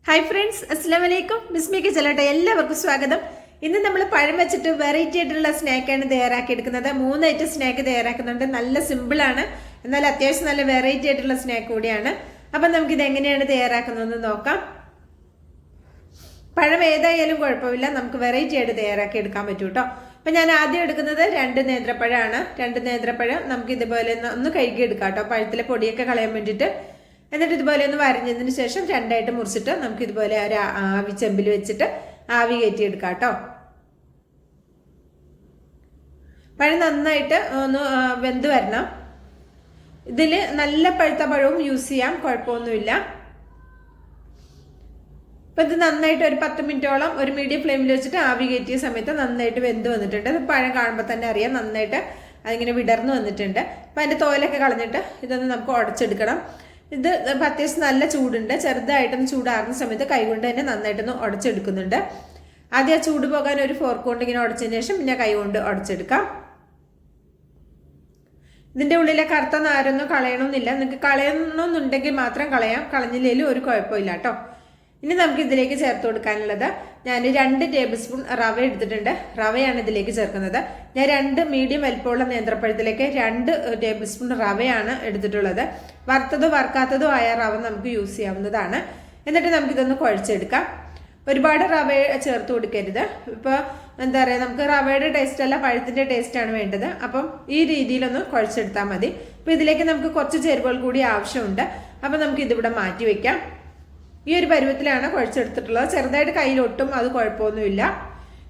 Hi friends, അസ്സലാമു അലൈക്കും. ബിസ്മിക്ക് ചെല്ലട്ടെ, എല്ലാവർക്കും സ്വാഗതം. ഇന്ന് നമ്മൾ പഴം വെച്ചിട്ട് വെറൈറ്റി ആയിട്ടുള്ള സ്നാക്കാണ് തയ്യാറാക്കി എടുക്കുന്നത്. 3 ഐറ്റം സ്നാക്ക് തയ്യാറാക്കുന്നുണ്ട്. നല്ല സിമ്പിളാണ്, എന്നാൽ അത്യാവശ്യം നല്ല വെറൈറ്റി ആയിട്ടുള്ള സ്നാക്ക് കൂടിയാണ്. അപ്പം നമുക്കിത് എങ്ങനെയാണ് തയ്യാറാക്കുന്നതെന്ന് നോക്കാം. പഴം ഏതായാലും കുഴപ്പമില്ല, നമുക്ക് വെറൈറ്റി ആയിട്ട് തയ്യാറാക്കി എടുക്കാൻ പറ്റും കേട്ടോ. അപ്പം ഞാൻ ആദ്യം എടുക്കുന്നത് 2 നേന്ത്രപ്പഴമാണ്. 2 നേന്ത്രപ്പഴം നമുക്ക് ഇതുപോലെ ഒന്ന് കഴുകിയെടുക്കാം കേട്ടോ, പഴത്തിലെ പൊടിയൊക്കെ കളയാൻ വേണ്ടിയിട്ട്. എന്നിട്ട് ഇതുപോലെ ഒന്ന് വരഞ്ഞതിന് ശേഷം 2ആയിട്ട് മുറിച്ചിട്ട് നമുക്ക് ഇതുപോലെ ഒരു ആവി ചെമ്പിൽ വെച്ചിട്ട് ആവി കയറ്റിയെടുക്കാം കേട്ടോ. പഴം നന്നായിട്ട് ഒന്ന് വെന്ത് വരണം. ഇതിൽ നല്ല പഴുത്ത പഴവും യൂസ് ചെയ്യാം, കുഴപ്പമൊന്നുമില്ല. അപ്പം ഇത് നന്നായിട്ട് ഒരു 10 മിനിറ്റോളം ഒരു മീഡിയം ഫ്ലെയിമിൽ വെച്ചിട്ട് ആവി കയറ്റിയ സമയത്ത് നന്നായിട്ട് വെന്ത് വന്നിട്ടുണ്ട്. ഇത് പഴം കാണുമ്പോൾ തന്നെ അറിയാം, നന്നായിട്ട് അതിങ്ങനെ വിടർന്ന് വന്നിട്ടുണ്ട്. അപ്പം അതിൻ്റെ തോലൊക്കെ കളഞ്ഞിട്ട് ഇതൊന്ന് നമുക്ക് ഉടച്ചെടുക്കണം. ഇത് അത്യാവശ്യം നല്ല ചൂടുണ്ട്. ചെറുതായിട്ടൊന്ന് ചൂടാറുന്ന സമയത്ത് കൈകൊണ്ട് തന്നെ നന്നായിട്ടൊന്ന് ഉടച്ചെടുക്കുന്നുണ്ട്. ആദ്യം ആ ചൂട് പോകാൻ ഒരു ഫോർക്ക് കൊണ്ട് ഇങ്ങനെ ഉടച്ചതിന് ശേഷം പിന്നെ കൈ കൊണ്ട് ഉടച്ചെടുക്കാം. ഇതിൻ്റെ ഉള്ളിലെ കറുത്ത നാരൊന്നും കളയണമെന്നില്ല. നിങ്ങൾക്ക് കളയണമെന്നുണ്ടെങ്കിൽ മാത്രം കളയാം, കളഞ്ഞില്ലെങ്കിലും ഒരു കുഴപ്പമില്ല കേട്ടോ. ഇനി നമുക്ക് ഇതിലേക്ക് ചേർത്ത് കൊടുക്കാനുള്ളത്, ഞാൻ 2 ടേബിൾ സ്പൂൺ റവ എടുത്തിട്ടുണ്ട്. റവയാണ് ഇതിലേക്ക് ചേർക്കുന്നത്. ഞാൻ 2 മീഡിയം വലിപ്പമുള്ള നേന്ത്രപ്പഴത്തിലേക്ക് 2 ടേബിൾ സ്പൂൺ റവയാണ് എടുത്തിട്ടുള്ളത്. വറുത്തതോ വറുക്കാത്തതോ ആയ റവ നമുക്ക് യൂസ് ചെയ്യാവുന്നതാണ്. എന്നിട്ട് നമുക്കിതൊന്ന് കുഴച്ചെടുക്കാം. ഒരുപാട് റവ ചേർത്ത് കൊടുക്കരുത്. ഇപ്പോൾ എന്താ പറയുക, നമുക്ക് റവയുടെ ടേസ്റ്റ് അല്ല, പഴത്തിൻ്റെ ടേസ്റ്റാണ് വേണ്ടത്. അപ്പം ഈ രീതിയിലൊന്ന് കുഴച്ചെടുത്താൽ മതി. അപ്പോൾ ഇതിലേക്ക് നമുക്ക് കുറച്ച് ചേരുവകൾ കൂടി ആവശ്യമുണ്ട്. അപ്പം നമുക്ക് ഇതിവിടെ മാറ്റി വയ്ക്കാം. ഈ ഒരു പരുവത്തിലാണ് കുഴച്ചെടുത്തിട്ടുള്ളത്. ചെറുതായിട്ട് കയ്യിലൊട്ടും, അത് കുഴപ്പമൊന്നുമില്ല.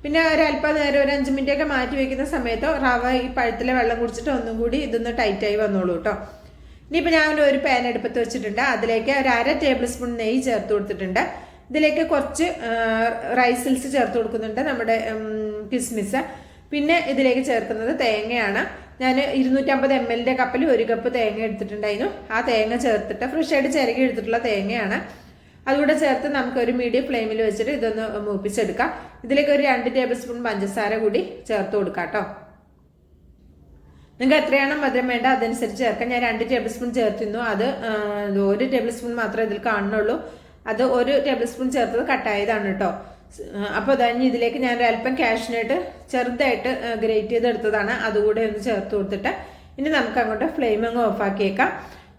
പിന്നെ ഒരല്പം നേരം ഒരു 5 മിനിറ്റൊക്കെ മാറ്റി വയ്ക്കുന്ന സമയത്ത് റവ ഈ പഴത്തിലെ വെള്ളം കുടിച്ചിട്ട് ഒന്നും കൂടി ഇതൊന്ന് ടൈറ്റായി വന്നോളൂ കേട്ടോ. ഇനിയിപ്പോൾ ഞാൻ ഒരു പാൻ എടുപ്പത്ത് വെച്ചിട്ടുണ്ട്. അതിലേക്ക് ഒരു 1/2 ടേബിൾ സ്പൂൺ നെയ്യ് ചേർത്ത് കൊടുത്തിട്ടുണ്ട്. ഇതിലേക്ക് കുറച്ച് റൈസിൽസ് ചേർത്ത് കൊടുക്കുന്നുണ്ട്, നമ്മുടെ കിസ്മിസ്. പിന്നെ ഇതിലേക്ക് ചേർക്കുന്നത് തേങ്ങയാണ്. ഞാൻ 250 ml കപ്പിൽ 1 കപ്പ് തേങ്ങ എടുത്തിട്ടുണ്ടായിരുന്നു. ആ തേങ്ങ ചേർത്തിട്ട് ഫ്രഷ് ആയിട്ട് ചിരകി എടുത്തിട്ടുള്ള തേങ്ങയാണ്. അതുകൂടെ ചേർത്ത് നമുക്ക് ഒരു മീഡിയം ഫ്ലെയിമിൽ വെച്ചിട്ട് ഇതൊന്ന് മൂപ്പിച്ചെടുക്കാം. ഇതിലേക്ക് ഒരു 2 ടേബിൾ സ്പൂൺ പഞ്ചസാര കൂടി ചേർത്ത് കൊടുക്കാം കേട്ടോ. നിങ്ങൾക്ക് എത്രയാണോ മധുരം വേണ്ട അതനുസരിച്ച് ചേർക്കാം. ഞാൻ 2 ടേബിൾ സ്പൂൺ ചേർത്തിരുന്നു. അത് 1 ടേബിൾ സ്പൂൺ മാത്രമേ ഇതിൽ കാണുന്നുള്ളൂ. അത് 1 ടേബിൾ സ്പൂൺ ചേർത്തത് കട്ടായതാണ് കേട്ടോ. അപ്പോൾ അതായത് ഇതിലേക്ക് ഞാൻ ഒരല്പം കാഷ്നട്ട് ചെറുതായിട്ട് ഗ്രേറ്റ് ചെയ്തെടുത്തതാണ്, അതുകൂടെ ഒന്ന് ചേർത്ത് കൊടുത്തിട്ട് ഇനി നമുക്ക് അങ്ങോട്ട് ഫ്ലെയിം അങ്ങ് ഓഫാക്കിയേക്കാം.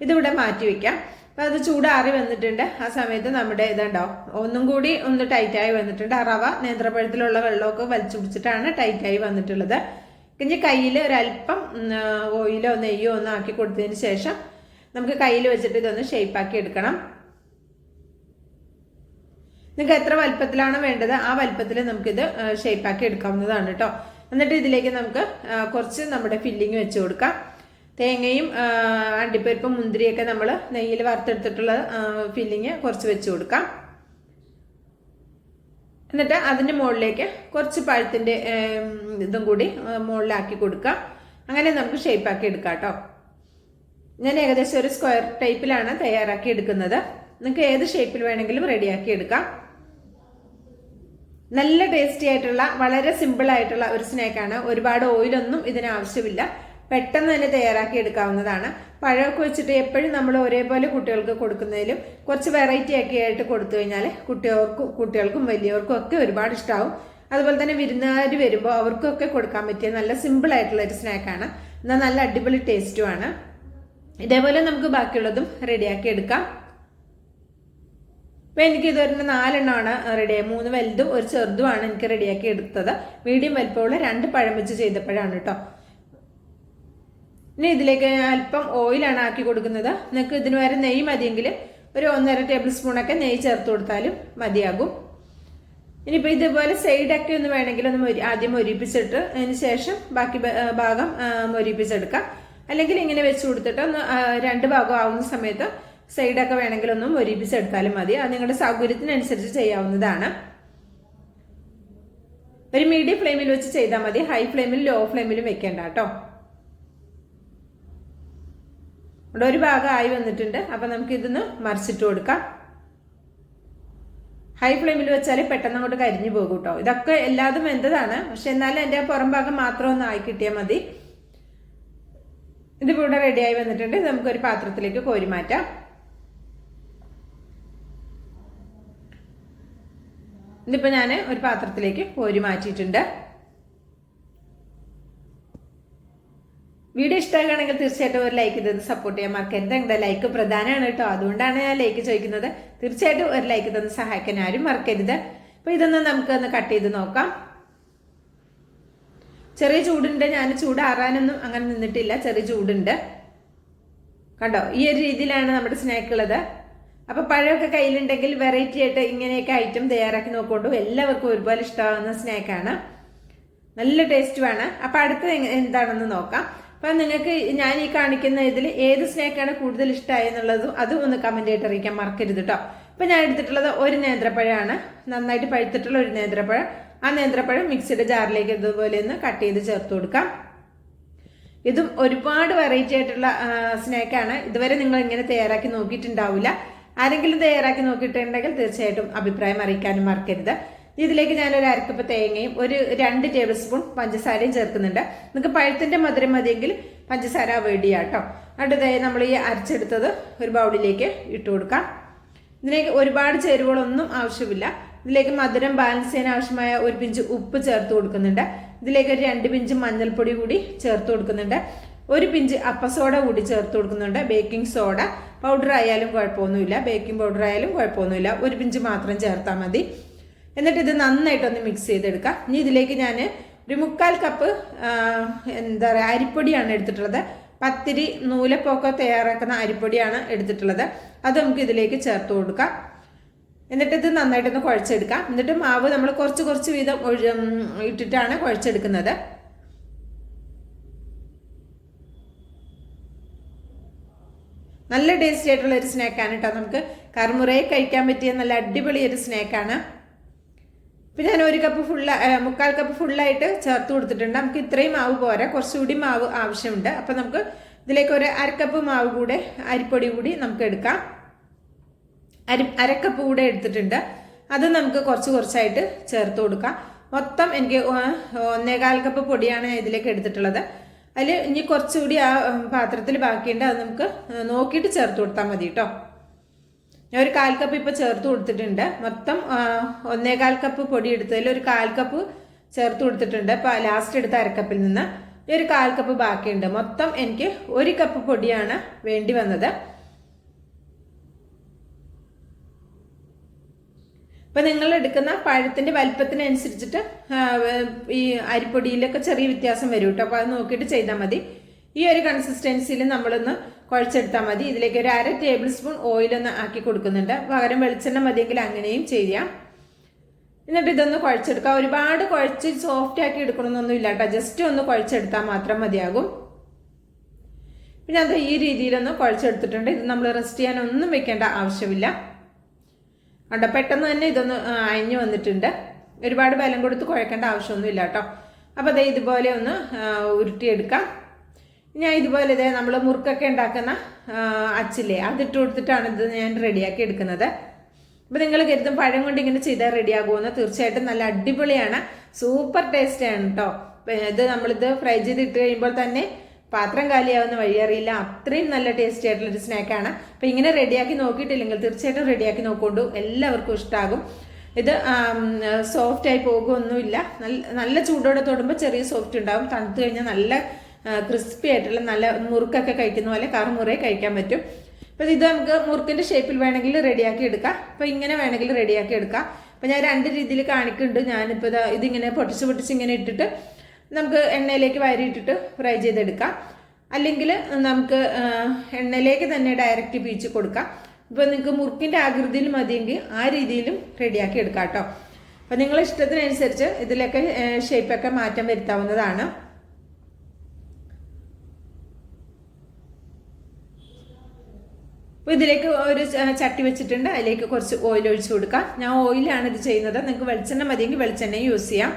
ഇതിവിടെ മാറ്റി വയ്ക്കാം. അപ്പോൾ അത് ചൂടാറി വന്നിട്ടുണ്ട്. ആ സമയത്ത് നമ്മുടെ ഇതുണ്ടാവും ഒന്നും കൂടി ഒന്ന് ടൈറ്റായി വന്നിട്ടുണ്ട്. ആ റവ നേന്ത്രപ്പഴത്തിലുള്ള വെള്ളമൊക്കെ വലിച്ചു പിടിച്ചിട്ടാണ് ടൈറ്റായി വന്നിട്ടുള്ളത്. ഇനി കയ്യിൽ ഒരല്പം ഓയിലോ നെയ്യോ ഒന്ന് ആക്കി കൊടുത്തതിന് ശേഷം നമുക്ക് കയ്യിൽ വെച്ചിട്ട് ഇതൊന്ന് ഷേപ്പാക്കി എടുക്കണം. നിങ്ങൾക്ക് എത്ര വലുപ്പത്തിലാണ് വേണ്ടത് ആ വലുപ്പത്തിൽ നമുക്കിത് ഷേപ്പാക്കി എടുക്കാവുന്നതാണ് കേട്ടോ. എന്നിട്ട് ഇതിലേക്ക് നമുക്ക് കുറച്ച് നമ്മുടെ ഫില്ലിങ് വെച്ച് കൊടുക്കാം. തേങ്ങയും അണ്ടിപ്പരിപ്പും മുന്തിരിയൊക്കെ നമ്മൾ നെയ്യിൽ വറുത്തെടുത്തിട്ടുള്ള ഫില്ലിങ് കുറച്ച് വെച്ച് കൊടുക്കാം. എന്നിട്ട് അതിൻ്റെ മുകളിലേക്ക് കുറച്ച് പഴത്തിൻ്റെ ഇതും കൂടി മുകളിലാക്കി കൊടുക്കാം. അങ്ങനെ നമുക്ക് ഷേപ്പാക്കി എടുക്കാം കേട്ടോ. ഞാൻ ഏകദേശം ഒരു സ്ക്വയർ ടൈപ്പിലാണ് തയ്യാറാക്കി എടുക്കുന്നത്. നിങ്ങൾക്ക് ഏത് ഷേപ്പിൽ വേണമെങ്കിലും റെഡിയാക്കി എടുക്കാം. നല്ല ടേസ്റ്റി ആയിട്ടുള്ള വളരെ സിമ്പിൾ ആയിട്ടുള്ള ഒരു സ്നാക്കാണ്. ഒരുപാട് ഓയിലൊന്നും ഇതിന് ആവശ്യമില്ല. പെട്ടെന്ന് തന്നെ തയ്യാറാക്കി എടുക്കാവുന്നതാണ്. പഴമൊക്കെ വെച്ചിട്ട് എപ്പോഴും നമ്മൾ ഒരേപോലെ കുട്ടികൾക്ക് കൊടുക്കുന്നതിലും കുറച്ച് വെറൈറ്റി ഒക്കെ ആയിട്ട് കൊടുത്തു കഴിഞ്ഞാൽ കുട്ടികൾക്കും വലിയവർക്കും ഒക്കെ ഒരുപാട് ഇഷ്ടമാവും. അതുപോലെ തന്നെ വിരുന്നുകാർ വരുമ്പോൾ അവർക്കൊക്കെ കൊടുക്കാൻ പറ്റിയ നല്ല സിമ്പിൾ ആയിട്ടുള്ള ഒരു സ്നാക്കാണ്. എന്നാൽ നല്ല അടിപൊളി ടേസ്റ്റുമാണ്. ഇതേപോലെ നമുക്ക് ബാക്കിയുള്ളതും റെഡിയാക്കി എടുക്കാം. അപ്പോൾ എനിക്ക് ഇതൊരു 4 എണ്ണമാണ് റെഡിയായി. 3 വലുതും 1 ചെറുതുമാണ് എനിക്ക് റെഡിയാക്കി എടുത്തത്. മീഡിയം വലിപ്പമുള്ള 2 പഴം വെച്ച് ചെയ്തപ്പോഴാണ് കേട്ടോ. ഇനി ഇതിലേക്ക് അല്പം ഓയിലാണ് ആക്കി കൊടുക്കുന്നത്. നിങ്ങൾക്ക് ഇതിന് വരെ നെയ്യ് മതിയെങ്കിൽ ഒരു 1.5 ടേബിൾ സ്പൂണൊക്കെ നെയ്യ് ചേർത്ത് കൊടുത്താലും മതിയാകും. ഇനിയിപ്പോൾ ഇതുപോലെ സൈഡൊക്കെ ഒന്ന് വേണമെങ്കിൽ ഒന്ന് ആദ്യം മൊരിപ്പിച്ചിട്ട് അതിന് ശേഷം ബാക്കി ഭാഗം മൊരിപ്പിച്ചെടുക്കാം. അല്ലെങ്കിൽ ഇങ്ങനെ വെച്ച് കൊടുത്തിട്ട് ഒന്ന് 2 ഭാഗം ആവുന്ന സമയത്ത് സൈഡൊക്കെ വേണമെങ്കിൽ ഒന്ന് മൊരിപ്പിച്ചെടുത്താലും മതി. അത് നിങ്ങളുടെ സൗകര്യത്തിനനുസരിച്ച് ചെയ്യാവുന്നതാണ്. ഒരു മീഡിയം ഫ്ലെയിമിൽ വെച്ച് ചെയ്താൽ മതി. ഹൈ ഫ്ലെയിമിലും ലോ ഫ്ലെയിമിലും വെക്കേണ്ട കേട്ടോ. ഇവിടെ ഒരു ഭാഗം ആയി വന്നിട്ടുണ്ട്. അപ്പം നമുക്ക് ഇതൊന്ന് മറിച്ചിട്ട് കൊടുക്കാം. ഹൈ ഫ്ലെയിമിൽ വെച്ചാൽ പെട്ടെന്ന് അങ്ങോട്ട് കരിഞ്ഞു പോകും കേട്ടോ. ഇതൊക്കെ എല്ലാതും വെന്തതാണ്, പക്ഷെ എന്നാലും എൻ്റെ പുറം ഭാഗം മാത്രം ഒന്ന് ആയി കിട്ടിയാൽ മതി. ഇതിപ്പോൾ ഇവിടെ റെഡിയായി വന്നിട്ടുണ്ട്. നമുക്കൊരു പാത്രത്തിലേക്ക് കോരി മാറ്റാം. ഇതിപ്പോൾ ഞാൻ ഒരു പാത്രത്തിലേക്ക് കോരി മാറ്റിയിട്ടുണ്ട്. വീഡിയോ ഇഷ്ടമാകുകയാണെങ്കിൽ തീർച്ചയായിട്ടും ഒരു ലൈക്ക് തന്ന് സപ്പോർട്ട് ചെയ്യാൻ മറക്കരുത്. നിങ്ങളുടെ ലൈക്ക് പ്രധാനമാണ് കേട്ടോ, അതുകൊണ്ടാണ് ഞാൻ ലൈക്ക് ചോദിക്കുന്നത്. തീർച്ചയായിട്ടും ഒരു ലൈക്ക് തന്ന് സഹായിക്കാൻ ആരും മറക്കരുത്. അപ്പോൾ ഇതൊന്ന് നമുക്കൊന്ന് കട്ട് ചെയ്ത് നോക്കാം. ചെറിയ ചൂടുണ്ട്, ഞാൻ ചൂടാറാനൊന്നും അങ്ങനെ നിന്നിട്ടില്ല, ചെറിയ ചൂടുണ്ട്. കണ്ടോ, ഈ ഒരു രീതിയിലാണ് നമ്മുടെ സ്നാക്ക് ഉള്ളത്. അപ്പോൾ പഴമൊക്കെ കയ്യിലുണ്ടെങ്കിൽ വെറൈറ്റി ആയിട്ട് ഇങ്ങനെയൊക്കെ ഐറ്റം തയ്യാറാക്കി നോക്കൊണ്ടു. എല്ലാവർക്കും ഒരുപോലെ ഇഷ്ടമാകുന്ന സ്നാക്കാണ്, നല്ല ടേസ്റ്റുമാണ്. അപ്പോൾ അടുത്തത് എന്താണെന്ന് നോക്കാം. അപ്പം നിങ്ങൾക്ക് ഞാൻ ഈ കാണിക്കുന്ന ഇതിൽ ഏത് സ്നാക്കാണ് കൂടുതൽ ഇഷ്ടമായി എന്നുള്ളതും അതും ഒന്ന് കമന്റ് ആയിട്ട് അറിയിക്കാൻ മറക്കരുത് കേട്ടോ. അപ്പം ഞാൻ എടുത്തിട്ടുള്ളത് ഒരു നേന്ത്രപ്പഴമാണ്, നന്നായിട്ട് പഴുത്തിട്ടുള്ള ഒരു നേന്ത്രപ്പഴം. ആ നേന്ത്രപ്പഴം മിക്സിയുടെ ജാറിലേക്ക് ഇതുപോലെ ഒന്ന് കട്ട് ചെയ്ത് ചേർത്ത് കൊടുക്കാം. ഇതും ഒരുപാട് വെറൈറ്റി ആയിട്ടുള്ള സ്നാക്കാണ്. ഇതുവരെ നിങ്ങൾ ഇങ്ങനെ തയ്യാറാക്കി നോക്കിയിട്ടുണ്ടാവില്ല. ആരെങ്കിലും തയ്യാറാക്കി നോക്കിയിട്ടുണ്ടെങ്കിൽ തീർച്ചയായിട്ടും അഭിപ്രായം അറിയിക്കാനും മറക്കരുത്. ഇതിലേക്ക് ഞാനൊരു അരക്കപ്പ് തേങ്ങയും ഒരു 2 ടേബിൾ സ്പൂൺ പഞ്ചസാരയും ചേർക്കുന്നുണ്ട്. നിങ്ങൾക്ക് പഴത്തിന്റെ മധുരം മതിയെങ്കിൽ പഞ്ചസാര അവോയ്ഡ് ചെയ്യാം കേട്ടോ. അടുത്തതായി നമ്മൾ ഈ അരച്ചെടുത്തത് ഒരു ബൗളിലേക്ക് ഇട്ട് കൊടുക്കാം. ഇതിലേക്ക് ഒരുപാട് ചേരുവകളൊന്നും ആവശ്യമില്ല. ഇതിലേക്ക് മധുരം ബാലൻസ് ചെയ്യാൻ ആവശ്യമായ ഒരു പിഞ്ച് ഉപ്പ് ചേർത്ത് കൊടുക്കുന്നുണ്ട്. ഇതിലേക്ക് ഒരു 2 പിഞ്ച് മഞ്ഞൾപ്പൊടി കൂടി ചേർത്ത് കൊടുക്കുന്നുണ്ട്. ഒരു പിഞ്ച് അപ്പസോഡ കൂടി ചേർത്ത് കൊടുക്കുന്നുണ്ട്. ബേക്കിംഗ് സോഡ പൗഡർ ആയാലും കുഴപ്പമൊന്നുമില്ല, ബേക്കിംഗ് പൗഡർ ആയാലും കുഴപ്പമൊന്നുമില്ല, ഒരു പിഞ്ച് മാത്രം ചേർത്താൽ മതി. എന്നിട്ട് ഇത് നന്നായിട്ടൊന്ന് മിക്സ് ചെയ്തെടുക്കാം. ഇനി ഇതിലേക്ക് ഞാൻ ഒരു 1/4 കപ്പ് അരിപ്പൊടിയാണ് എടുത്തിട്ടുള്ളത്. പത്തിരി നൂലപ്പൊക്കെ തയ്യാറാക്കുന്ന അരിപ്പൊടിയാണ് എടുത്തിട്ടുള്ളത്. അത് നമുക്ക് ഇതിലേക്ക് ചേർത്ത് കൊടുക്കാം. എന്നിട്ട് ഇത് നന്നായിട്ടൊന്ന് കുഴച്ചെടുക്കാം. എന്നിട്ട് മാവ് നമ്മൾ കുറച്ച് വീതം ഇട്ടിട്ടാണ് കുഴച്ചെടുക്കുന്നത്. നല്ല ടേസ്റ്റി ആയിട്ടുള്ള ഒരു സ്നാക്കാണ് കേട്ടോ. നമുക്ക് കറുമുറയെ കഴിക്കാൻ പറ്റിയ നല്ല അടിപൊളി ഒരു സ്നാക്കാണ്. ഇപ്പം ഞാൻ 1 കപ്പ് 1/4 കപ്പ് ഫുള്ളായിട്ട് ചേർത്ത് കൊടുത്തിട്ടുണ്ട്. നമുക്ക് ഇത്രയും മാവ് പോരാ, കുറച്ചുകൂടി മാവ് ആവശ്യമുണ്ട്. അപ്പം നമുക്ക് ഇതിലേക്ക് ഒരു 1/2 കപ്പ് മാവ് കൂടെ അരിപ്പൊടി കൂടി നമുക്ക് എടുക്കാം. 1/2 കപ്പ് കൂടെ എടുത്തിട്ടുണ്ട്. അത് നമുക്ക് കുറച്ചായിട്ട് ചേർത്ത് കൊടുക്കാം. മൊത്തം എനിക്ക് 1/4 കപ്പ് പൊടിയാണ് ഇതിലേക്ക് എടുത്തിട്ടുള്ളത്. അതിൽ ഇനി കുറച്ചുകൂടി ആ പാത്രത്തിൽ ബാക്കിയുണ്ട്, അത് നമുക്ക് നോക്കിയിട്ട് ചേർത്ത് കൊടുത്താൽ മതി കേട്ടോ. ഞാൻ ഒരു 1/4 കപ്പ് ഇപ്പോൾ ചേർത്ത് കൊടുത്തിട്ടുണ്ട്. മൊത്തം 1/4 കപ്പ് പൊടി എടുത്തതിൽ ഒരു 1/4 കപ്പ് ചേർത്ത് കൊടുത്തിട്ടുണ്ട്. ഇപ്പോൾ ലാസ്റ്റ് എടുത്ത 1/2 കപ്പിൽ നിന്ന് ഒരു 1/4 കപ്പ് ബാക്കിയുണ്ട്. മൊത്തം എനിക്ക് 1 കപ്പ് പൊടിയാണ് വേണ്ടി വന്നത്. അപ്പം നിങ്ങൾ എടുക്കുന്ന പഴത്തിൻ്റെ വലിപ്പത്തിനനുസരിച്ചിട്ട് ഈ അരിപ്പൊടിയിലൊക്കെ ചെറിയ വ്യത്യാസം വരും കേട്ടോ. അപ്പോൾ അത് നോക്കിയിട്ട് ചെയ്താൽ മതി. ഈ ഒരു കൺസിസ്റ്റൻസിയിൽ നമ്മളൊന്ന് കുഴച്ചെടുത്താൽ മതി. ഇതിലേക്ക് ഒരു 1/2 ടേബിൾ സ്പൂൺ ഓയിലൊന്ന് ആക്കി കൊടുക്കുന്നുണ്ട്. പകരം വെളിച്ചെണ്ണ മതിയെങ്കിൽ അങ്ങനെയും ചെയ്യാം. എന്നിട്ട് ഇതൊന്ന് കുഴച്ചെടുക്കാം. ഒരുപാട് കുഴച്ച് സോഫ്റ്റ് ആക്കി എടുക്കണമെന്നൊന്നും ഇല്ല കേട്ടോ, ജസ്റ്റ് ഒന്ന് കുഴച്ചെടുത്താൽ മാത്രം മതിയാകും. പിന്നെ അത് ഈ രീതിയിലൊന്ന് കുഴച്ചെടുത്തിട്ടുണ്ട്. ഇത് നമ്മൾ റെസ്റ്റ് ചെയ്യാനൊന്നും വെക്കേണ്ട ആവശ്യമില്ല. കണ്ടോ, പെട്ടെന്ന് തന്നെ ഇതൊന്ന് അയഞ്ഞു വന്നിട്ടുണ്ട്. ഒരുപാട് ബലം കൊടുത്ത് കുഴക്കേണ്ട ആവശ്യമൊന്നും ഇല്ല കേട്ടോ. അപ്പോൾ അതേ ഇതുപോലെ ഒന്ന് ഉരുട്ടിയെടുക്കാം. ഞാൻ ഇതുപോലെ നമ്മൾ മുറുക്കൊക്കെ ഉണ്ടാക്കുന്ന അച്ചില്ലേ, അതിട്ട് കൊടുത്തിട്ടാണ് ഇത് ഞാൻ റെഡിയാക്കി എടുക്കുന്നത്. അപ്പോൾ നിങ്ങൾ കരുതും പഴം കൊണ്ട് ഇങ്ങനെ ചെയ്താൽ റെഡിയാകുമെന്ന്. തീർച്ചയായിട്ടും നല്ല അടിപൊളിയാണ്, സൂപ്പർ ടേസ്റ്റാണ് കേട്ടോ. ഇത് നമ്മളിത് ഫ്രൈ ചെയ്തിട്ട് കഴിയുമ്പോൾ തന്നെ പാത്രം കാലിയാവുന്ന വഴി അറിയില്ല, അത്രയും നല്ല ടേസ്റ്റി ആയിട്ടുള്ളൊരു സ്നാക്കാണ്. അപ്പോൾ ഇങ്ങനെ റെഡിയാക്കി നോക്കിയിട്ടില്ലെങ്കിൽ തീർച്ചയായിട്ടും റെഡിയാക്കി നോക്കൊണ്ടു, എല്ലാവർക്കും ഇഷ്ടമാകും. ഇത് സോഫ്റ്റായി പോകുമൊന്നുമില്ല. നല്ല ചൂടോടെ തൊടുമ്പോൾ ചെറിയ സോഫ്റ്റ് ഉണ്ടാകും. തണുത്ത് കഴിഞ്ഞാൽ നല്ല ക്രിസ്പി ആയിട്ടുള്ള നല്ല മുറുക്കൊക്കെ കഴിക്കുന്ന പോലെ കറുമുറയെ കഴിക്കാൻ പറ്റും. അപ്പോൾ ഇത് നമുക്ക് മുറുക്കിൻ്റെ ഷേപ്പിൽ വേണമെങ്കിൽ റെഡിയാക്കി എടുക്കാം. അപ്പോൾ ഇങ്ങനെ വേണമെങ്കിൽ റെഡിയാക്കി എടുക്കാം. അപ്പോൾ ഞാൻ 2 രീതിയിൽ കാണിക്കുന്നുണ്ട്. ഞാനിപ്പോൾ ഇതിങ്ങനെ പൊട്ടിച്ച് ഇങ്ങനെ ഇട്ടിട്ട് നമുക്ക് എണ്ണയിലേക്ക് വാരിയിട്ടിട്ട് ഫ്രൈ ചെയ്തെടുക്കാം. അല്ലെങ്കിൽ നമുക്ക് എണ്ണയിലേക്ക് തന്നെ ഡയറക്റ്റ് പീച്ച് കൊടുക്കാം. ഇപ്പോൾ നിങ്ങൾക്ക് മുറുക്കിൻ്റെ ആകൃതിയിൽ മതിയെങ്കിൽ ആ രീതിയിലും റെഡിയാക്കി എടുക്കാം കേട്ടോ. അപ്പോൾ നിങ്ങളുടെ ഇഷ്ടത്തിനനുസരിച്ച് ഇതിലൊക്കെ ഷേപ്പൊക്കെ മാറ്റം വരുത്താവുന്നതാണ്. അപ്പോൾ ഇതിലേക്ക് ഒരു ചട്ടി വെച്ചിട്ടുണ്ട്. അതിലേക്ക് കുറച്ച് ഓയിൽ ഒഴിച്ചു കൊടുക്കാം. ഞാൻ ഓയിലാണ് ഇത് ചെയ്യുന്നത്. നിങ്ങൾക്ക് വെളിച്ചെണ്ണ മതിയെങ്കിൽ വെളിച്ചെണ്ണയും യൂസ് ചെയ്യാം.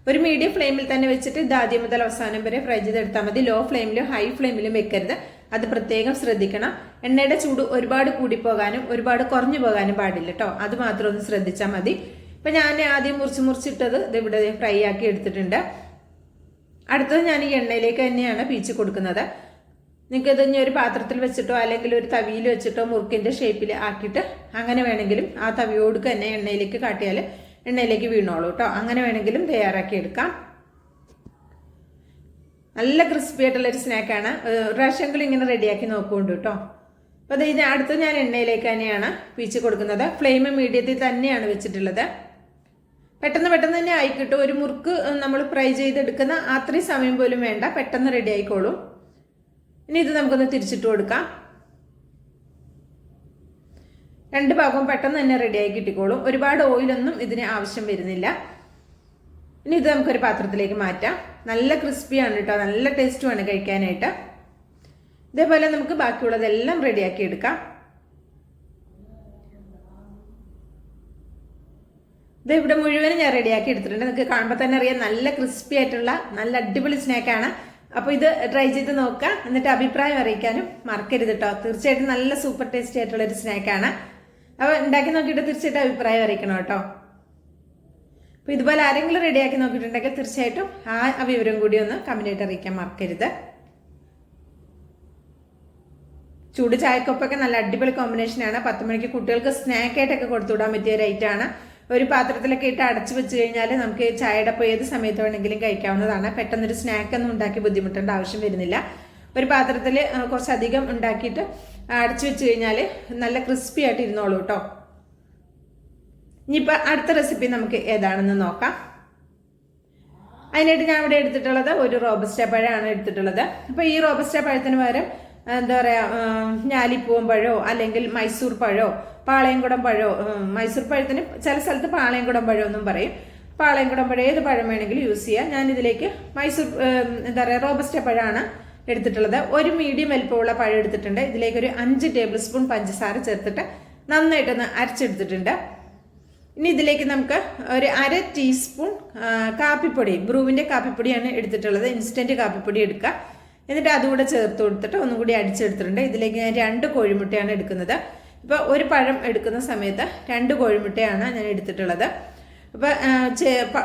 ഒരു മീഡിയം ഫ്ലെയിമിൽ തന്നെ വെച്ചിട്ട് ഇത് ആദ്യം മുതൽ അവസാനം വരെ ഫ്രൈ ചെയ്തെടുത്താൽ മതി. ലോ ഫ്ലെയിമിലും ഹൈ ഫ്ലെയിമിലും വെക്കരുത്, അത് പ്രത്യേകം ശ്രദ്ധിക്കണം. എണ്ണയുടെ ചൂട് ഒരുപാട് കൂടിപ്പോകാനും ഒരുപാട് കുറഞ്ഞു പോകാനും പാടില്ല കേട്ടോ, അത് മാത്രം ഒന്ന് ശ്രദ്ധിച്ചാൽ മതി. ഇപ്പം ഞാൻ ആദ്യം മുറിച്ചിട്ടത് ഇതിവിടെ ഫ്രൈ ആക്കി എടുത്തിട്ടുണ്ട്. അടുത്തത് ഞാൻ ഈ എണ്ണയിലേക്ക് തന്നെയാണ് പീച്ച് കൊടുക്കുന്നത്. നിങ്ങൾക്ക് ഇത് ഇനി ഒരു പാത്രത്തിൽ വെച്ചിട്ടോ അല്ലെങ്കിൽ ഒരു തവിയിൽ വെച്ചിട്ടോ മുറുക്കിൻ്റെ ഷേപ്പിൽ ആക്കിയിട്ട് അങ്ങനെ വേണമെങ്കിലും ആ തവിയോടുക്ക് തന്നെ എണ്ണയിലേക്ക് കാട്ടിയാൽ എണ്ണയിലേക്ക് വീണോളൂ കേട്ടോ. അങ്ങനെ വേണമെങ്കിലും തയ്യാറാക്കി എടുക്കാം. നല്ല ക്രിസ്പി ആയിട്ടുള്ളൊരു സ്നാക്കാണ്. ഒരു പ്രാവശ്യമെങ്കിലും ഇങ്ങനെ റെഡിയാക്കി നോക്കുന്നുണ്ട് കേട്ടോ. അപ്പോൾ അത് ഇതിന് അടുത്ത് ഞാൻ എണ്ണയിലേക്ക് തന്നെയാണ് പീച്ച് കൊടുക്കുന്നത്. ഫ്ലെയിം മീഡിയത്തിൽ തന്നെയാണ് വെച്ചിട്ടുള്ളത്. പെട്ടെന്ന് തന്നെ ആയി കിട്ടും. ഒരു മുറുക്ക് നമ്മൾ ഫ്രൈ ചെയ്തെടുക്കുന്ന അത്രയും സമയം പോലും വേണ്ട, പെട്ടെന്ന് റെഡി ആയിക്കോളും. ഇനി ഇത് നമുക്കൊന്ന് തിരിച്ചിട്ട് കൊടുക്കാം. രണ്ട് ഭാഗവും പെട്ടെന്ന് തന്നെ റെഡിയായി കിട്ടിക്കോളും. ഒരുപാട് ഓയിലൊന്നും ഇതിന് ആവശ്യം വരുന്നില്ല. ഇനി ഇത് നമുക്കൊരു പാത്രത്തിലേക്ക് മാറ്റാം. നല്ല ക്രിസ്പിയാണ് കേട്ടോ, നല്ല ടേസ്റ്റുമാണ് കഴിക്കാനായിട്ട്. ഇതേപോലെ നമുക്ക് ബാക്കിയുള്ളതെല്ലാം റെഡിയാക്കി എടുക്കാം. ഇത് ഇവിടെ മുഴുവനും ഞാൻ റെഡിയാക്കി എടുത്തിട്ടുണ്ട്. നിങ്ങൾക്ക് കാണുമ്പോൾ തന്നെ അറിയാം നല്ല ക്രിസ്പി ആയിട്ടുള്ള നല്ല അടിപൊളി സ്നാക്കാണ്. അപ്പോൾ ഇത് ട്രൈ ചെയ്ത് നോക്കുക, എന്നിട്ട് അഭിപ്രായം അറിയിക്കാനും മറക്കരുത് കേട്ടോ. തീർച്ചയായിട്ടും നല്ല സൂപ്പർ ടേസ്റ്റി ആയിട്ടുള്ളൊരു സ്നാക്കാണ്. അപ്പോൾ ഉണ്ടാക്കി നോക്കിയിട്ട് തീർച്ചയായിട്ടും അഭിപ്രായം അറിയിക്കണം കേട്ടോ. അപ്പോൾ ഇതുപോലെ ആരെങ്കിലും റെഡിയാക്കി നോക്കിയിട്ടുണ്ടെങ്കിൽ തീർച്ചയായിട്ടും ആ വിവരം കൂടി ഒന്ന് കമൻ്റായിട്ട് അറിയിക്കാൻ മറക്കരുത്. ചൂട് ചായക്കൊപ്പൊക്കെ നല്ല അടിപൊളി കോമ്പിനേഷനാണ്. 10 മണിക്ക് കുട്ടികൾക്ക് സ്നാക്കായിട്ടൊക്കെ കൊടുത്തുവിടാൻ പറ്റിയ ഒരു ഐറ്റമാണ്. ഒരു പാത്രത്തിലൊക്കെ ഇട്ട് അടച്ചു വെച്ച് കഴിഞ്ഞാൽ നമുക്ക് ചായയുടെ ഒപ്പം ഏത് സമയത്ത് വേണമെങ്കിലും കഴിക്കാവുന്നതാണ്. പെട്ടെന്നൊരു സ്നാക്കൊന്നും ഉണ്ടാക്കി ബുദ്ധിമുട്ടേണ്ട ആവശ്യം വരുന്നില്ല. ഒരു പാത്രത്തിൽ കുറച്ചധികം ഉണ്ടാക്കിയിട്ട് അടച്ചു വെച്ച് കഴിഞ്ഞാൽ നല്ല ക്രിസ്പി ആയിട്ട് ഇരുന്നോളൂ കേട്ടോ. ഇനിയിപ്പോൾ അടുത്ത റെസിപ്പി നമുക്ക് ഏതാണെന്ന് നോക്കാം. അതിനായിട്ട് ഞാൻ ഇവിടെ എടുത്തിട്ടുള്ളത് ഒരു റോബസ്റ്റ പഴമാണ് എടുത്തിട്ടുള്ളത്. അപ്പോൾ ഈ റോബസ്റ്റ പഴത്തിന് പകരം എന്താ പറയുക, ഞാലിപ്പൂവൻ പഴമോ അല്ലെങ്കിൽ മൈസൂർ പഴമോ പാളയംകുടം പഴമോ, മൈസൂർ പഴത്തിന് ചില സ്ഥലത്ത് പാളയംകുടം പഴം എന്നും പറയും. പാളയംകുടം പഴം ഏത് പഴം വേണമെങ്കിലും യൂസ് ചെയ്യാം. ഞാനിതിലേക്ക് മൈസൂർ എന്താ പറയുക റോബസ്റ്റ പഴമാണ് എടുത്തിട്ടുള്ളത്. ഒരു മീഡിയം വലിപ്പമുള്ള പഴം എടുത്തിട്ടുണ്ട്. ഇതിലേക്ക് ഒരു 5 ടേബിൾ സ്പൂൺ പഞ്ചസാര ചേർത്തിട്ട് നന്നായിട്ടൊന്ന് അരച്ചെടുത്തിട്ടുണ്ട്. ഇനി ഇതിലേക്ക് നമുക്ക് ഒരു 1/2 ടീസ്പൂൺ കാപ്പിപ്പൊടി, ബ്രൂവിൻ്റെ കാപ്പിപ്പൊടിയാണ് എടുത്തിട്ടുള്ളത്. ഇൻസ്റ്റൻറ്റ് കാപ്പിപ്പൊടി എടുക്കുക. എന്നിട്ട് അതുകൂടെ ചേർത്ത് കൊടുത്തിട്ട് ഒന്നും കൂടി അടിച്ചെടുത്തിട്ടുണ്ട്. ഇതിലേക്ക് ഞാൻ 2 കോഴിമുട്ടയാണ് എടുക്കുന്നത്. ഇപ്പോൾ ഒരു പഴം എടുക്കുന്ന സമയത്ത് 2 കോഴിമുട്ടയാണ് ഞാൻ എടുത്തിട്ടുള്ളത്. അപ്പോൾ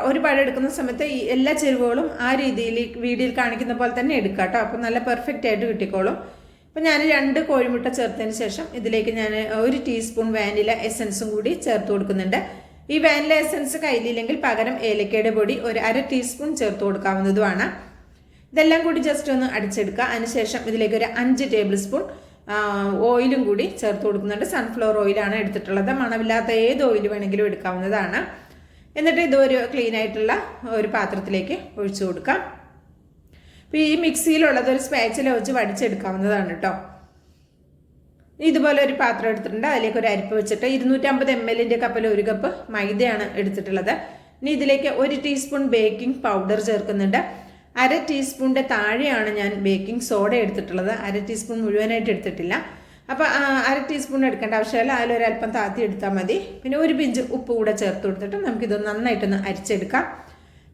ഒരു പഴം എടുക്കുന്ന സമയത്ത് ഈ എല്ലാ ചേരുവകളും ആ രീതിയിൽ വീഡിയോയിൽ കാണിക്കുന്ന പോലെ തന്നെ എടുക്കുക കേട്ടോ. അപ്പോൾ നല്ല പെർഫെക്റ്റ് ആയിട്ട് കിട്ടിക്കോളും. അപ്പോൾ ഞാൻ 2 കോഴിമുട്ട ചേർത്തതിന് ശേഷം ഇതിലേക്ക് ഞാൻ 1 ടീസ്പൂൺ വാനില എസൻസും കൂടി ചേർത്ത് കൊടുക്കുന്നുണ്ട്. ഈ വാനില എസൻസ് കയ്യിലില്ലെങ്കിൽ പകരം ഏലക്കയുടെ പൊടി ഒരു 1/2 ടീസ്പൂൺ ചേർത്ത് കൊടുക്കാവുന്നതുമാണ്. ഇതെല്ലാം കൂടി ജസ്റ്റ് ഒന്ന് അടിച്ചെടുക്കുക. അതിനുശേഷം ഇതിലേക്ക് ഒരു 5 ടേബിൾ സ്പൂൺ ഓയിലും കൂടി ചേർത്ത് കൊടുക്കുന്നുണ്ട്. സൺഫ്ലവർ ഓയിലാണ് എടുത്തിട്ടുള്ളത്. മണമില്ലാത്ത ഏത് ഓയിൽ വേണമെങ്കിലും എടുക്കാവുന്നതാണ്. എന്നിട്ട് ഇതൊരു ക്ലീൻ ആയിട്ടുള്ള ഒരു പാത്രത്തിലേക്ക് ഒഴിച്ചു കൊടുക്കാം. അപ്പോൾ ഈ മിക്സിയിലുള്ളത് ഒരു സ്പാച്ചില വെച്ച് വടിച്ചെടുക്കാവുന്നതാണ് കേട്ടോ. ഇതുപോലെ ഒരു പാത്രം എടുത്തിട്ടുണ്ട്. അതിലേക്ക് ഒരു അരിപ്പ് വെച്ചിട്ട് 250 ml കപ്പിൽ 1 കപ്പ് മൈദയാണ് എടുത്തിട്ടുള്ളത്. ഇനി ഇതിലേക്ക് 1 ടീസ്പൂൺ ബേക്കിംഗ് പൗഡർ ചേർക്കുന്നുണ്ട്. 1/2 ടീസ്പൂണിൻ്റെ താഴെയാണ് ഞാൻ ബേക്കിംഗ് സോഡ എടുത്തിട്ടുള്ളത്. 1/2 ടീസ്പൂൺ മുഴുവനായിട്ട് എടുത്തിട്ടില്ല. അപ്പോൾ 1/2 ടീസ്പൂൺ എടുക്കേണ്ട ആവശ്യമില്ല. അതിലൊരല്പം താത്തി എടുത്താൽ മതി. പിന്നെ 1 പിഞ്ച് ഉപ്പ് കൂടെ ചേർത്ത് കൊടുത്തിട്ട് നമുക്കിത് നന്നായിട്ടൊന്ന് അരിച്ചെടുക്കാം.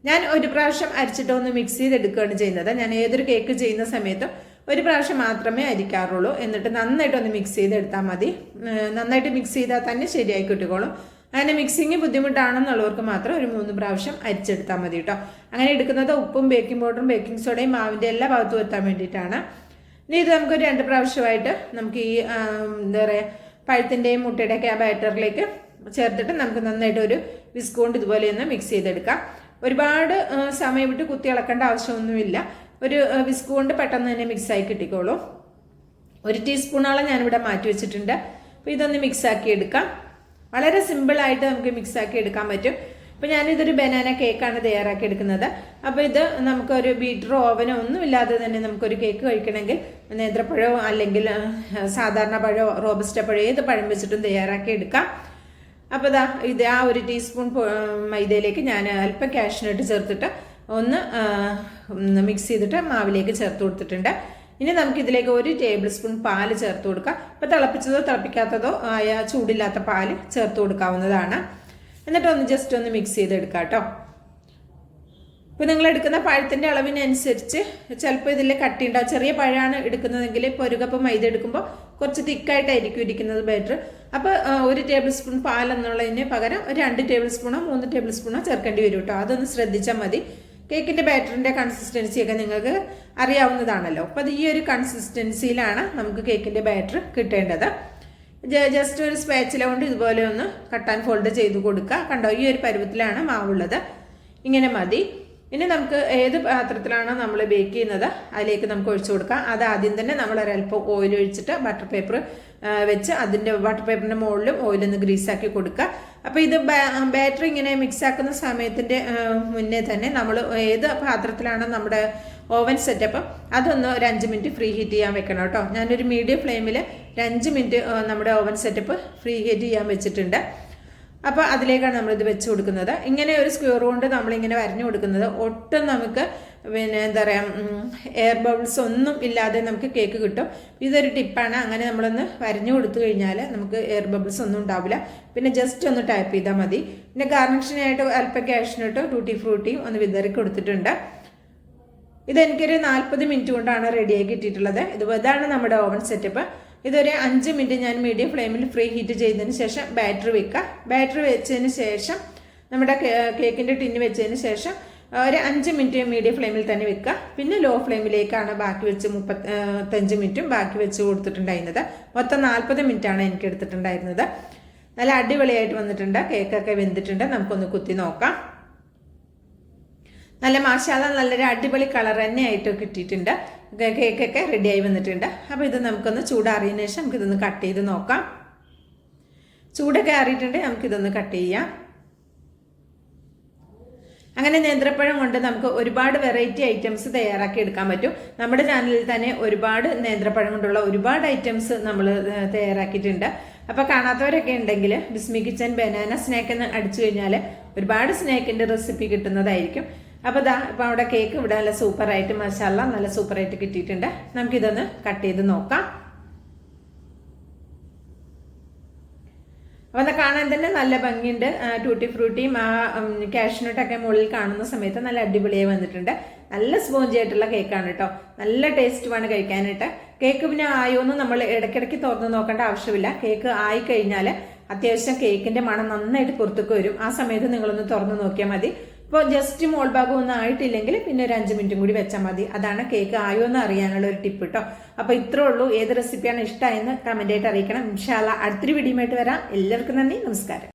ഞാൻ ഒരു പ്രാവശ്യം അരിച്ചിട്ട് ഒന്ന് മിക്സ് ചെയ്തെടുക്കുകയാണ് ചെയ്യുന്നത്. ഞാൻ ഏതൊരു കേക്ക് ചെയ്യുന്ന സമയത്തും ഒരു പ്രാവശ്യം മാത്രമേ അരിക്കാറുള്ളൂ. എന്നിട്ട് നന്നായിട്ടൊന്ന് മിക്സ് ചെയ്തെടുത്താൽ മതി. നന്നായിട്ട് മിക്സ് ചെയ്താൽ തന്നെ ശരിയായി കിട്ടിക്കോളും. അങ്ങനെ മിക്സിങ് ബുദ്ധിമുട്ടാണെന്നുള്ളവർക്ക് മാത്രം ഒരു 3 പ്രാവശ്യം അരിച്ചെടുത്താൽ മതി കേട്ടോ. അങ്ങനെ എടുക്കുന്നത് ഉപ്പും ബേക്കിംഗ് പൗഡറും ബേക്കിംഗ് സോഡയും മാവിൻ്റെ എല്ലാ ഭാഗത്തും എത്താൻ വേണ്ടിയിട്ടാണ്. ഇനി ഇത് നമുക്കൊരു 2 പ്രാവശ്യമായിട്ട് നമുക്ക് ഈ എന്താ പറയുക പഴത്തിൻ്റെയും മുട്ടയുടെയൊക്കെ ആ ബാറ്ററിലേക്ക് ചേർത്തിട്ട് നമുക്ക് നന്നായിട്ട് ഒരു വിസ്ക് കൊണ്ട് ഇതുപോലെ ഒന്ന് മിക്സ് ചെയ്തെടുക്കാം. ഒരുപാട് സമയം വിട്ട് കുത്തി ഇളക്കേണ്ട ആവശ്യമൊന്നുമില്ല. ഒരു വിസ്ക് കൊണ്ട് പെട്ടെന്ന് തന്നെ മിക്സായി കിട്ടിക്കോളും. 1 ടീസ്പൂണോളം ഞാനിവിടെ മാറ്റി വെച്ചിട്ടുണ്ട്. അപ്പോൾ ഇതൊന്ന് മിക്സാക്കി എടുക്കാം. വളരെ സിമ്പിളായിട്ട് നമുക്ക് മിക്സാക്കി എടുക്കാൻ പറ്റും. അപ്പോൾ ഞാനിതൊരു ബനാന കേക്കാണ് തയ്യാറാക്കി എടുക്കുന്നത്. അപ്പോൾ ഇത് നമുക്കൊരു ബീറ്ററോ ഓവനോ ഒന്നും ഇല്ലാതെ തന്നെ നമുക്കൊരു കേക്ക് കഴിക്കണമെങ്കിൽ നേന്ത്രപ്പഴമോ അല്ലെങ്കിൽ സാധാരണ പഴമോ റോബസ്റ്റ പഴമോ ഏത് പഴം വെച്ചിട്ടും തയ്യാറാക്കി എടുക്കാം. അപ്പോൾ ഇത് ആ 1 ടീസ്പൂൺ മൈദയിലേക്ക് ഞാൻ അല്പം കാഷ്നട്ട് ചേർത്തിട്ട് ഒന്ന് മിക്സ് ചെയ്തിട്ട് മാവിലേക്ക് ചേർത്ത് കൊടുത്തിട്ടുണ്ട്. ഇനി നമുക്കിതിലേക്ക് 1 ടേബിൾ സ്പൂൺ പാല് ചേർത്ത് കൊടുക്കാം. ഇപ്പോൾ തിളപ്പിച്ചതോ തിളപ്പിക്കാത്തതോ ആയ ചൂടില്ലാത്ത പാല് ചേർത്ത് കൊടുക്കാവുന്നതാണ്. എന്നിട്ട് ഒന്ന് ജസ്റ്റ് ഒന്ന് മിക്സ് ചെയ്തെടുക്കാം കേട്ടോ. ഇപ്പോൾ നിങ്ങൾ എടുക്കുന്ന പഴത്തിൻ്റെ അളവിനനുസരിച്ച് ചിലപ്പോൾ ഇതിൽ കട്ടി ഉണ്ടാവും. ചെറിയ പഴമാണ് എടുക്കുന്നതെങ്കിൽ ഇപ്പോൾ 1 കപ്പ് മൈദ എടുക്കുമ്പോൾ കുറച്ച് തിക്കായിട്ടായിരിക്കും ഇരിക്കുന്നത് ബെറ്റർ. അപ്പോൾ 1 ടേബിൾ സ്പൂൺ പാൽ എന്നുള്ളതിന് പകരം 2 ടേബിൾ സ്പൂണോ 3 ടേബിൾ സ്പൂണോ ചേർക്കേണ്ടി വരും കേട്ടോ. അതൊന്ന് ശ്രദ്ധിച്ചാൽ മതി. കേക്കിൻ്റെ ബാറ്ററിൻ്റെ കൺസിസ്റ്റൻസിയൊക്കെ നിങ്ങൾക്ക് അറിയാവുന്നതാണല്ലോ. അപ്പോൾ അത് ഈ ഒരു കൺസിസ്റ്റൻസിയിലാണ് നമുക്ക് കേക്കിൻ്റെ ബാറ്റർ കിട്ടേണ്ടത്. ജസ്റ്റ് ഒരു സ്പാച്ചില കൊണ്ട് ഇതുപോലെ ഒന്ന് കട്ട് ആൻഡ് ഫോൾഡ് ചെയ്ത് കൊടുക്കുക. കണ്ടോ, ഈ ഒരു പരുവത്തിലാണ് മാവുള്ളത്. ഇങ്ങനെ മതി. ഇനി നമുക്ക് ഏത് പാത്രത്തിലാണോ നമ്മൾ ബേക്ക് ചെയ്യുന്നത് അതിലേക്ക് നമുക്ക് ഒഴിച്ചു കൊടുക്കാം. അത് ആദ്യം തന്നെ നമ്മൾ ഒരല്പം ഓയിൽ ഒഴിച്ചിട്ട് ബട്ടർ പേപ്പർ വെച്ച് അതിൻ്റെ ബട്ടർ പേപ്പറിൻ്റെ മുകളിലും ഓയിലൊന്ന് ഗ്രീസാക്കി കൊടുക്കുക. അപ്പോൾ ഇത് ബാറ്റർ ഇങ്ങനെ മിക്സ് ആക്കുന്ന സമയത്തിൻ്റെ മുന്നേ തന്നെ നമ്മൾ ഏത് പാത്രത്തിലാണോ നമ്മുടെ ഓവൻ സെറ്റപ്പ് അതൊന്ന് ഒരു 5 മിനിറ്റ് ഫ്രീ ഹീറ്റ് ചെയ്യാൻ വെക്കണം കേട്ടോ. ഞാനൊരു മീഡിയം ഫ്ലെയിമിൽ 5 മിനിറ്റ് നമ്മുടെ ഓവൻ സെറ്റപ്പ് ഫ്രീ ഹീറ്റ് ചെയ്യാൻ വെച്ചിട്ടുണ്ട്. അപ്പോൾ അതിലേക്കാണ് നമ്മളിത് വെച്ച് കൊടുക്കുന്നത്. ഇങ്ങനെ ഒരു സ്ക്വയർ കൊണ്ട് നമ്മളിങ്ങനെ വരഞ്ഞു കൊടുക്കുന്നത് ഒട്ടും നമുക്ക് എന്താ പറയുക എയർ ബബിൾസ് ഒന്നും ഇല്ലാതെ നമുക്ക് കേക്ക് കിട്ടും. ഇതൊരു ടിപ്പാണ്. അങ്ങനെ നമ്മളൊന്ന് വരഞ്ഞു കൊടുത്തു കഴിഞ്ഞാൽ നമുക്ക് എയർ ബബിൾസ് ഒന്നും ഉണ്ടാവില്ല. പിന്നെ ജസ്റ്റ് ഒന്ന് ടാപ്പ് ചെയ്താൽ മതി. പിന്നെ ഗാർണിഷിനായിട്ട് അല്പം കാഷ്നട്ടോ ടൂട്ടി ഫ്രൂട്ടിയും ഒന്ന് വിതറി കൊടുത്തിട്ടുണ്ട്. ഇതെനിക്കൊരു 40 മിനിറ്റ് കൊണ്ടാണ് റെഡിയാക്കി കിട്ടിയിട്ടുള്ളത്. ഇതാണ് നമ്മുടെ ഓവൻ സെറ്റപ്പ്. ഇതൊരു 5 മിനിറ്റ് ഞാൻ മീഡിയം ഫ്ലെയിമിൽ ഫ്രീ ഹീറ്റ് ചെയ്തതിന് ശേഷം ബാറ്ററി വെക്കുക. ബാറ്ററി വെച്ചതിന് ശേഷം നമ്മുടെ കേക്കിൻ്റെ ടിന്ന് വെച്ചതിന് ശേഷം ഒരു 5 മിനിറ്റ് മീഡിയം ഫ്ലെയിമിൽ തന്നെ വെക്കുക. പിന്നെ ലോ ഫ്ലെയിമിലേക്കാണ് ബാക്കി വെച്ച് 35 മിനിറ്റും ബാക്കി വെച്ച് കൊടുത്തിട്ടുണ്ടായിരുന്നത്. മൊത്തം 40 മിനിറ്റാണ് എനിക്ക് എടുത്തിട്ടുണ്ടായിരുന്നത്. നല്ല അടിപൊളിയായിട്ട് വന്നിട്ടുണ്ട്. കേക്കൊക്കെ വെന്തിട്ടുണ്ട്. നമുക്കൊന്ന് കുത്തി നോക്കാം. നല്ല മാഷാല്ല നല്ലൊരു അടിപൊളി കളർ തന്നെ ആയിട്ട് കിട്ടിയിട്ടുണ്ട്. കേക്കൊക്കെ റെഡിയായി വന്നിട്ടുണ്ട്. അപ്പോൾ ഇത് നമുക്കൊന്ന് ചൂടാറിയതിന് ശേഷം നമുക്കിതൊന്ന് കട്ട് ചെയ്ത് നോക്കാം. ചൂടൊക്കെ ആറിയിട്ടുണ്ടെങ്കിൽ നമുക്കിതൊന്ന് കട്ട് ചെയ്യാം. അങ്ങനെ നേന്ത്രപ്പഴം കൊണ്ട് നമുക്ക് ഒരുപാട് വെറൈറ്റി ഐറ്റംസ് തയ്യാറാക്കി എടുക്കാൻ പറ്റും. നമ്മുടെ ചാനലിൽ തന്നെ ഒരുപാട് നേന്ത്രപ്പഴം കൊണ്ടുള്ള ഒരുപാട് ഐറ്റംസ് നമ്മൾ തയ്യാറാക്കിയിട്ടുണ്ട്. അപ്പോൾ കാണാത്തവരൊക്കെ ഉണ്ടെങ്കിൽ ബിസ്മി കിച്ചൻ ബനാന സ്നാക്ക് എന്ന് അടിച്ചു കഴിഞ്ഞാൽ ഒരുപാട് സ്നാക്കിൻ്റെ റെസിപ്പി കിട്ടുന്നതായിരിക്കും. അപ്പോൾ ഇപ്പോൾ അവിടെ കേക്ക് ഇവിടെ നല്ല സൂപ്പറായിട്ട് മസാല നല്ല സൂപ്പറായിട്ട് കിട്ടിയിട്ടുണ്ട്. നമുക്കിതൊന്ന് കട്ട് ചെയ്ത് നോക്കാം. അപ്പോൾ അത് കാണാൻ തന്നെ നല്ല ഭംഗിയുണ്ട്. ടൂട്ടി ഫ്രൂട്ടിയും ആ കാഷ്നട്ടൊക്കെ മുകളിൽ കാണുന്ന സമയത്ത് നല്ല അടിപൊളിയായി വന്നിട്ടുണ്ട്. നല്ല സ്പോഞ്ചി ആയിട്ടുള്ള കേക്കാണ് കേട്ടോ. നല്ല ടേസ്റ്റുമാണ് കഴിക്കാനായിട്ട്. കേക്ക് പിന്നെ ആയോന്നും നമ്മൾ ഇടയ്ക്കിടയ്ക്ക് തുറന്ന് നോക്കേണ്ട ആവശ്യമില്ല. കേക്ക് ആയി കഴിഞ്ഞാൽ അത്യാവശ്യം കേക്കിൻ്റെ മണം നന്നായിട്ട് പുറത്തേക്ക് വരും. ആ സമയത്ത് നിങ്ങളൊന്ന് തുറന്ന് നോക്കിയാൽ മതി. ഇപ്പോൾ ജസ്റ്റ് മോൾ ഭാഗം ഒന്നും ആയിട്ടില്ലെങ്കിൽ പിന്നെ ഒരു 5 മിനിറ്റും കൂടി വെച്ചാൽ മതി. അതാണ് കേക്ക് ആയോ എന്ന് അറിയാനുള്ള ഒരു ടിപ്പ് കേട്ടോ. അപ്പോൾ ഇത്രേ ഉള്ളൂ. ഏത് റെസിപ്പിയാണ് ഇഷ്ടമായെന്ന് കമൻ്റ് ആയിട്ട് അറിയിക്കണം. ഇൻഷാ അല്ലാഹ് അടുത്തൊരു വീഡിയോ ആയിട്ട് വരാം. എല്ലാവർക്കും നന്ദി, നമസ്കാരം.